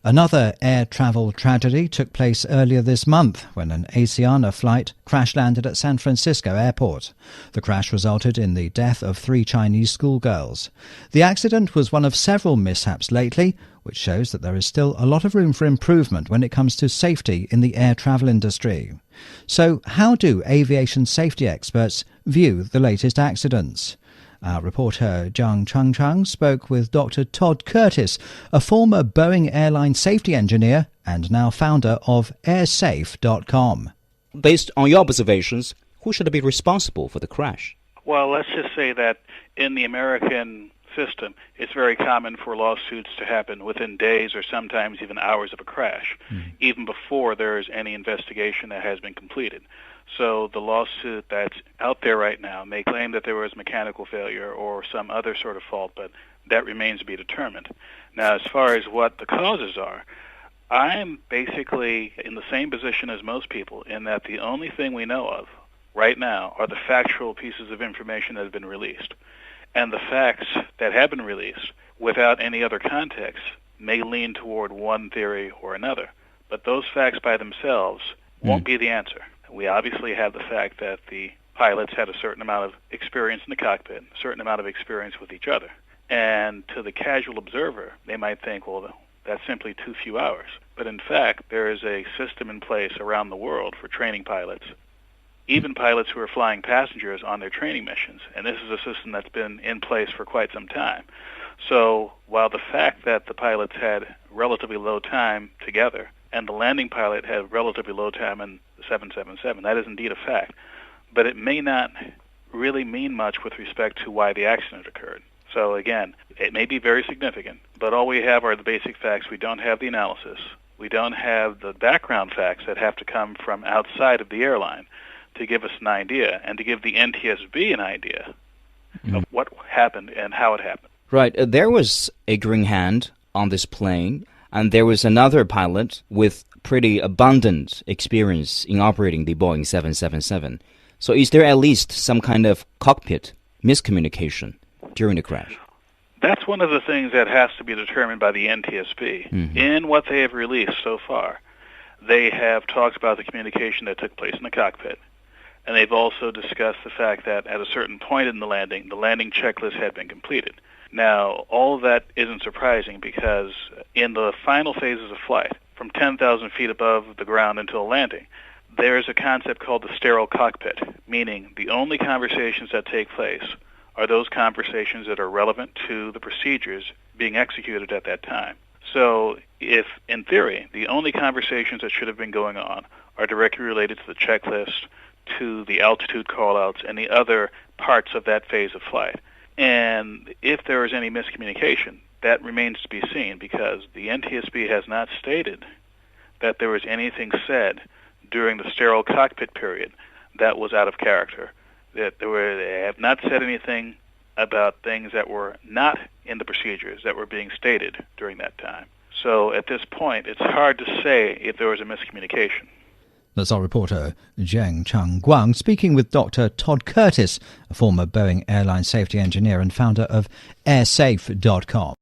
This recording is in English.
Another air travel tragedy took place earlier this month when an Asiana flight crash-landed at San Francisco airport. The crash resulted in the death of 3 Chinese schoolgirls. The accident was one of several mishaps lately, which shows that there is still a lot of room for improvement when it comes to safety in the air travel industry. So how do aviation safety experts view the latest accidents? Our reporter Jiang Changchang spoke with Dr. Todd Curtis, a former Boeing airline safety engineer and now founder of airsafe.com. Based on your observations, who should be responsible for the crash? Well, let's just say that in the American system, it's very common for lawsuits to happen within days or sometimes even hours of a crash, even before there is any investigation that has been completed. So the lawsuit that's out there right now may claim that there was mechanical failure or some other sort of fault, but that remains to be determined. Now, as far as what the causes are, I'm basically in the same position as most people in that the only thing we know of right now are the factual pieces of information that have been released. And the facts that have been released without any other context may lean toward one theory or another. But those facts by themselves won't be the answer. We obviously have the fact that the pilots had a certain amount of experience in the cockpit, a certain amount of experience with each other. And to the casual observer, they might think, well, that's simply too few hours. But in fact, there is a system in place around the world for training pilots, even pilots who are flying passengers on their training missions. And this is a system that's been in place for quite some time. So while the fact that the pilots had relatively low time together and the landing pilot had relatively low time in the 777, that is indeed a fact. But it may not really mean much with respect to why the accident occurred. So again, it may be very significant, but all we have are the basic facts. We don't have the analysis. We don't have the background facts that have to come from outside of the airline to give us an idea and to give the NTSB an idea of what happened and how it happened. Right. There was a green hand on this plane, and there was another pilot with pretty abundant experience in operating the Boeing 777. So is there at least some kind of cockpit miscommunication during the crash? That's one of the things that has to be determined by the NTSB. In what they have released so far, they have talked about the communication that took place in the cockpit. And they've also discussed the fact that at a certain point in the landing checklist had been completed. Now, all of that isn't surprising because in the final phases of flight, from 10,000 feet above the ground until landing, there is a concept called the sterile cockpit, meaning the only conversations that take place are those conversations that are relevant to the procedures being executed at that time. So if, in theory, the only conversations that should have been going on are directly related to the checklist, to the altitude callouts, and the other parts of that phase of flight, and if there is any miscommunication, that remains to be seen because the NTSB has not stated that there was anything said during the sterile cockpit period that was out of character. They have not said anything about things that were not in the procedures that were being stated during that time. So at this point, it's hard to say if there was a miscommunication. That's our reporter Jiang Changguang speaking with Dr. Todd Curtis, a former Boeing airline safety engineer and founder of airsafe.com.